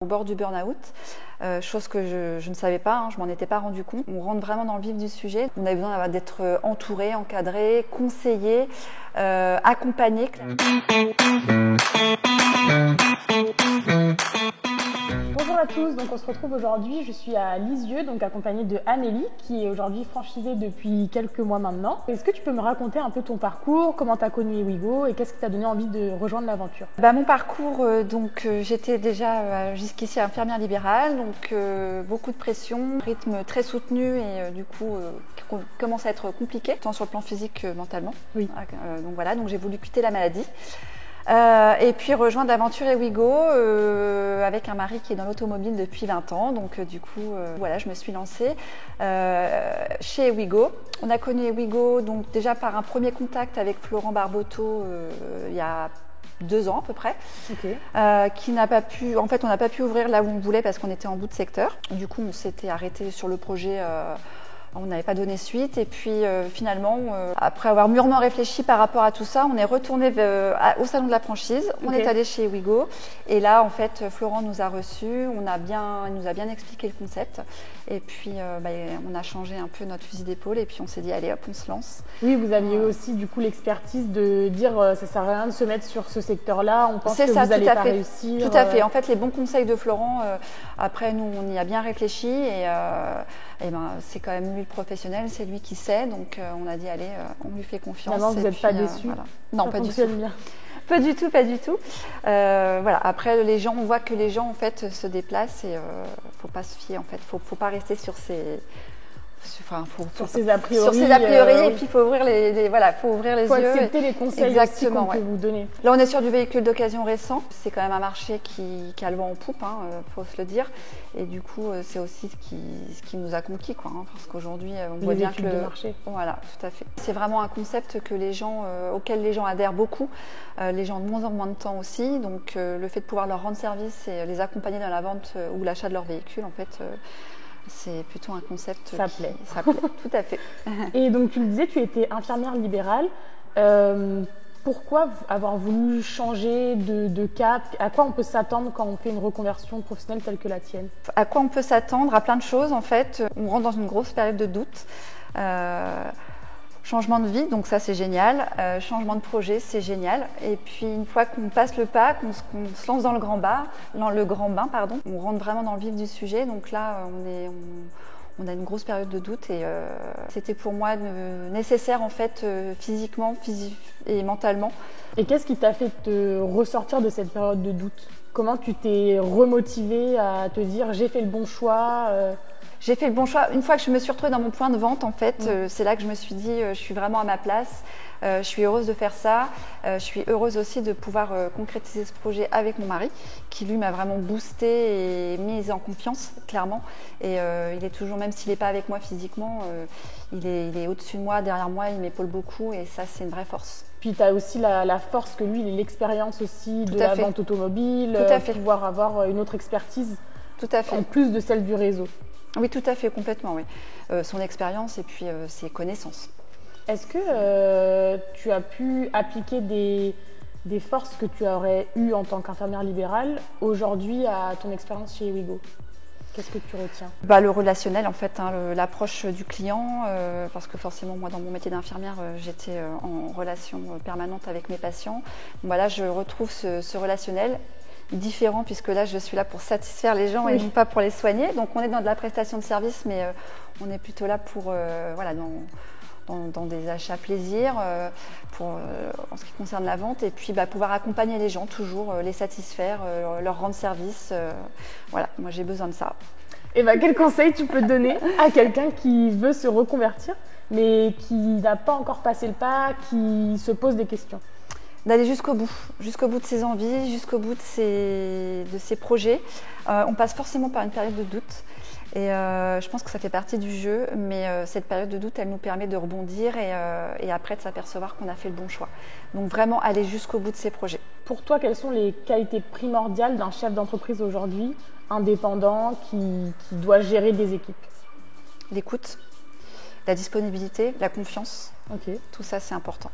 Au bord du burn-out, chose que je ne savais pas, je m'en étais pas rendu compte. On rentre vraiment dans le vif du sujet. On avait besoin d'être entouré, encadré, conseillé, accompagné. Bonjour à tous, donc on se retrouve aujourd'hui, je suis à Lisieux, donc accompagnée de Amélie qui est aujourd'hui franchisée depuis quelques mois maintenant. Est-ce que tu peux me raconter un peu ton parcours, comment tu as connu Ewigo et qu'est-ce qui t'a donné envie de rejoindre l'aventure? Mon parcours, j'étais déjà jusqu'ici infirmière libérale, donc beaucoup de pression, rythme très soutenu et commence à être compliqué, tant sur le plan physique que mentalement. Oui. Donc j'ai voulu quitter la maladie. Et puis rejoindre l'aventure Ewigo avec un mari qui est dans l'automobile depuis 20 ans. Donc je me suis lancée chez Ewigo. On a connu Ewigo donc déjà par un premier contact avec Florent Barboteau il y a 2 ans à peu près, qui n'a pas pu, on n'a pas pu ouvrir là où on voulait parce qu'on était en bout de secteur. Du coup, on s'était arrêté sur le projet. On n'avait pas donné suite et puis finalement, après avoir mûrement réfléchi par rapport à tout ça, on est retourné au salon de la franchise, on est allé chez Ewigo et là en fait Florent nous a reçus, il nous a bien expliqué le concept et puis on a changé un peu notre fusil d'épaule et puis on s'est dit allez hop on se lance. Oui, vous aviez aussi du coup l'expertise de dire ça sert à rien de se mettre sur ce secteur-là, on pense que vous n'allez pas réussir. Tout à fait, en fait les bons conseils de Florent, après nous on y a bien réfléchi et c'est quand même lui le professionnel, c'est lui qui sait, donc on a dit allez, on lui fait confiance. Maintenant, vous n'êtes pas déçus? Voilà. Non, ça pas du tout. Bien. Pas du tout, pas du tout. Après les gens, on voit que les gens en fait se déplacent et faut pas se fier en fait, faut pas rester sur ces ses a priori, et puis il faut ouvrir faut ouvrir les yeux. Il faut accepter les conseils qu'on peut vous donner. Là, on est sur du véhicule d'occasion récent. C'est quand même un marché qui a le vent en poupe, faut se le dire. Et du coup, c'est aussi ce qui nous a conquis, parce qu'aujourd'hui, on voit bien que le marché. Voilà, tout à fait. C'est vraiment un concept que auquel les gens adhèrent beaucoup. Les gens de moins en moins de temps aussi. Donc, le fait de pouvoir leur rendre service et les accompagner dans la vente ou l'achat de leur véhicule, en fait. C'est plutôt un concept ça plaît, tout à fait. Et donc tu le disais, tu étais infirmière libérale. Pourquoi avoir voulu changer de cap? À quoi on peut s'attendre quand on fait une reconversion professionnelle telle que la tienne? À quoi on peut s'attendre? À plein de choses en fait. On rentre dans une grosse période de doute. Changement de vie, donc ça c'est génial. Changement de projet, c'est génial. Et puis une fois qu'on passe le pas, qu'on se lance dans le grand bain, on rentre vraiment dans le vif du sujet. Donc là, on a une grosse période de doute et c'était pour moi nécessaire en fait physiquement et mentalement. Et qu'est-ce qui t'a fait te ressortir de cette période de doute? Comment tu t'es remotivée à te dire j'ai fait le bon choix? J'ai fait le bon choix. Une fois que je me suis retrouvée dans mon point de vente, en fait, c'est là que je me suis dit, je suis vraiment à ma place. Je suis heureuse de faire ça. Je suis heureuse aussi de pouvoir concrétiser ce projet avec mon mari, qui lui m'a vraiment boostée et mise en confiance, clairement. Et il est toujours, même s'il n'est pas avec moi physiquement, il est au-dessus de moi, derrière moi, il m'épaule beaucoup et ça, c'est une vraie force. Puis tu as aussi la force que lui, il a l'expérience aussi de la vente automobile, pouvoir avoir une autre expertise. Tout à fait. En plus de celle du réseau. Oui, tout à fait, complètement, oui. Son expérience et puis ses connaissances. Est-ce que tu as pu appliquer des forces que tu aurais eues en tant qu'infirmière libérale aujourd'hui à ton expérience chez Ewigo? Qu'est-ce que tu retiens? Le relationnel, en fait, l'approche du client, parce que forcément, moi, dans mon métier d'infirmière, j'étais en relation permanente avec mes patients. Là, je retrouve ce relationnel différent puisque là je suis là pour satisfaire les gens et non pas pour les soigner, donc on est dans de la prestation de service mais on est plutôt là pour dans des achats plaisir en ce qui concerne la vente et puis pouvoir accompagner les gens toujours, les satisfaire, leur rendre service, moi j'ai besoin de ça. Et quel conseil tu peux donner à quelqu'un qui veut se reconvertir mais qui n'a pas encore passé le pas, qui se pose des questions? D'aller jusqu'au bout de ses envies, jusqu'au bout de ses projets. On passe forcément par une période de doute et je pense que ça fait partie du jeu, mais cette période de doute, elle nous permet de rebondir et après de s'apercevoir qu'on a fait le bon choix. Donc vraiment aller jusqu'au bout de ses projets. Pour toi, quelles sont les qualités primordiales d'un chef d'entreprise aujourd'hui, indépendant, qui doit gérer des équipes? L'écoute, la disponibilité, la confiance, tout ça c'est important.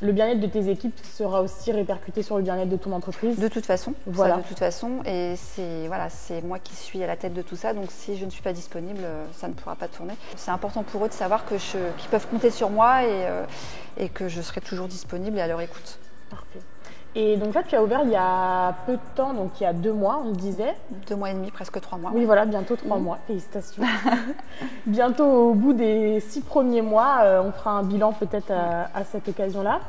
le bien-être de tes équipes sera aussi répercuté sur le bien-être de ton entreprise. De toute façon, voilà. Ça, de toute façon, et c'est moi qui suis à la tête de tout ça, donc si je ne suis pas disponible, ça ne pourra pas tourner. C'est important pour eux de savoir qu'ils peuvent compter sur moi et que je serai toujours disponible et à leur écoute. Parfait. Et donc là, tu as ouvert il y a peu de temps, donc il y a 2 mois, on le disait. 2 mois et demi, presque 3 mois. Oui, voilà, bientôt 3 mois. Félicitations. Bientôt, au bout des 6 premiers mois, on fera un bilan peut-être à cette occasion-là.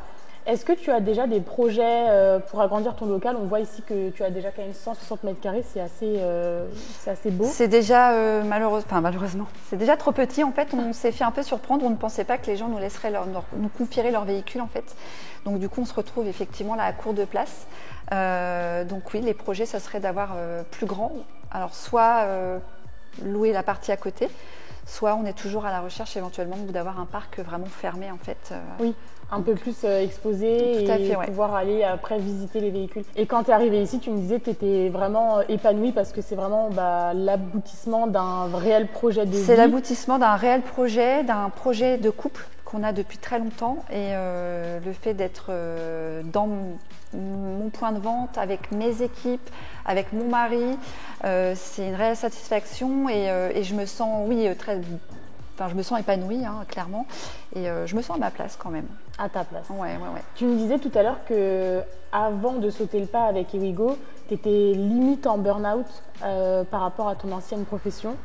Est-ce que tu as déjà des projets pour agrandir ton local? On voit ici que tu as déjà quand même 160 mètres carrés, c'est assez beau. C'est déjà malheureusement, c'est déjà trop petit en fait. On s'est fait un peu surprendre, on ne pensait pas que les gens nous laisseraient nous confieraient leur véhicule en fait. Donc du coup, on se retrouve effectivement là à court de place. Donc oui, les projets, ça serait d'avoir plus grand. Alors soit louer la partie à côté, soit on est toujours à la recherche éventuellement d'avoir un parc vraiment fermé en fait. Oui. Un peu plus exposé et pouvoir aller après visiter les véhicules. Et quand tu es arrivée ici, tu me disais que tu étais vraiment épanouie parce que c'est vraiment l'aboutissement d'un réel projet de vie. C'est l'aboutissement d'un réel projet, d'un projet de couple qu'on a depuis très longtemps et le fait d'être dans mon point de vente avec mes équipes, avec mon mari, c'est une réelle satisfaction et je me sens, je me sens épanouie, hein, clairement, et je me sens à ma place quand même. À ta place. Ouais. Tu me disais tout à l'heure que avant de sauter le pas avec Ewigo, tu étais limite en burn-out par rapport à ton ancienne profession.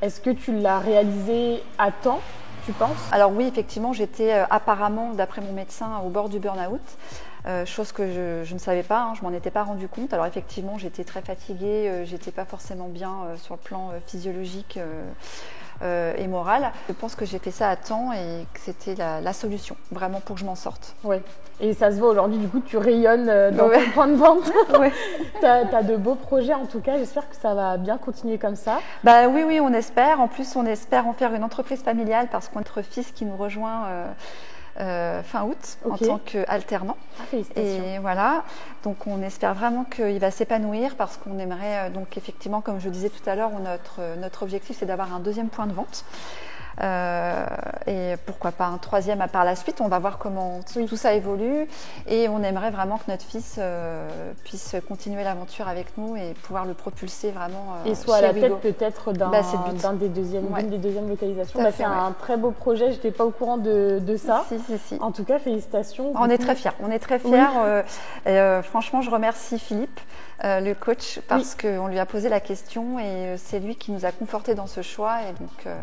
Est-ce que tu l'as réalisé à temps, tu penses? Alors oui, effectivement, j'étais apparemment, d'après mon médecin, au bord du burn-out. Chose que je ne savais pas, hein, je m'en étais pas rendu compte. Alors effectivement, j'étais très fatiguée, j'étais pas forcément bien sur le plan physiologique et moral. Je pense que j'ai fait ça à temps et que c'était la solution, vraiment pour que je m'en sorte. Oui, et ça se voit aujourd'hui, du coup, tu rayonnes dans ton point de vente. Ouais. Tu as de beaux projets en tout cas, j'espère que ça va bien continuer comme ça. Bah oui, on espère. En plus, on espère en faire une entreprise familiale parce qu'on a notre fils qui nous rejoint fin août en tant qu'alternant. Félicitations. Et voilà, donc on espère vraiment qu'il va s'épanouir parce qu'on aimerait, donc effectivement, comme je disais tout à l'heure, notre objectif c'est d'avoir un 2e point de vente. Et pourquoi pas un 3e par la suite, on va voir comment tout ça évolue et on aimerait vraiment que notre fils puisse continuer l'aventure avec nous et pouvoir le propulser vraiment et soit à la tête peut-être d'une des deuxièmes localisations. C'est un très beau projet, je n'étais pas au courant de ça. Si. En tout cas, félicitations. On est très fiers. Franchement, je remercie Philippe, le coach, parce qu'on lui a posé la question et c'est lui qui nous a confortés dans ce choix et donc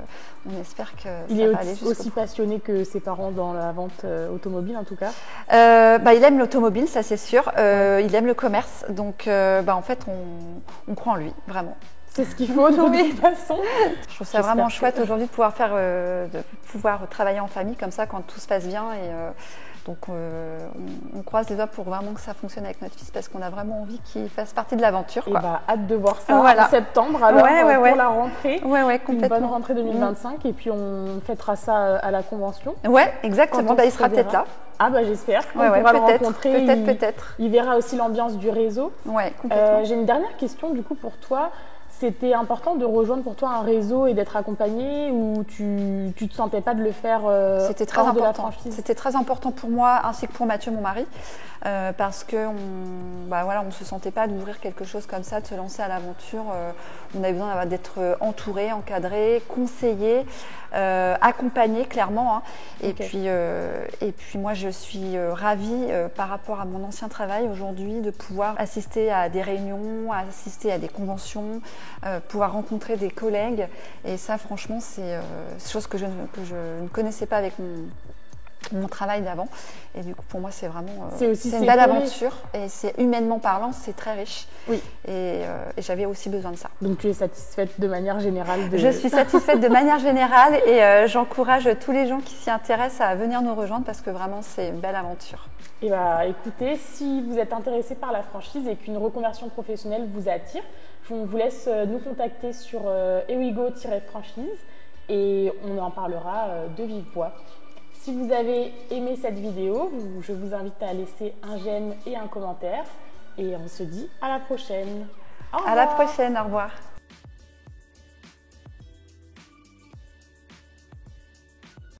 on espère que il ça est va aller jusqu'au aussi passionné que ses parents dans la vente automobile en tout cas. Il aime l'automobile, ça c'est sûr. Il aime le commerce, donc en fait on croit en lui, vraiment. C'est ce qu'il faut de toute façon. Je trouve ça vraiment chouette aujourd'hui de pouvoir travailler en famille comme ça quand tout se passe bien et donc on croise les doigts pour vraiment que ça fonctionne avec notre fils parce qu'on a vraiment envie qu'il fasse partie de l'aventure. Et hâte de voir ça en septembre alors pour la rentrée. Complètement. Une bonne rentrée 2025 et puis on fêtera ça à la convention. Ouais, exactement. Il sera peut-être là. Ah j'espère qu'on pourra le rencontrer. Peut-être. Il verra aussi l'ambiance du réseau. Ouais, complètement. J'ai une dernière question du coup pour toi. C'était important de rejoindre pour toi un réseau et d'être accompagné ou tu te sentais pas de le faire C'était très important. C'était très important pour moi ainsi que pour Mathieu, mon mari, parce que on se sentait pas d'ouvrir quelque chose comme ça, de se lancer à l'aventure. On avait besoin d'être entouré, encadré, conseillé, accompagné clairement. Hein. Et puis moi je suis ravie par rapport à mon ancien travail aujourd'hui de pouvoir assister à des réunions, assister à des conventions. Pouvoir rencontrer des collègues et ça franchement c'est chose que je ne connaissais pas avec mon travail d'avant et du coup pour moi c'est vraiment c'est une belle aventure et c'est humainement parlant c'est très riche et j'avais aussi besoin de ça. Donc tu es satisfaite de manière générale Je suis satisfaite de manière générale et j'encourage tous les gens qui s'y intéressent à venir nous rejoindre parce que vraiment c'est une belle aventure. Et écoutez, si vous êtes intéressé par la franchise et qu'une reconversion professionnelle vous attire, on vous laisse nous contacter sur Ewigo-franchise et on en parlera de vive voix. Si vous avez aimé cette vidéo, je vous invite à laisser un j'aime et un commentaire et on se dit à la prochaine. À la prochaine, au revoir.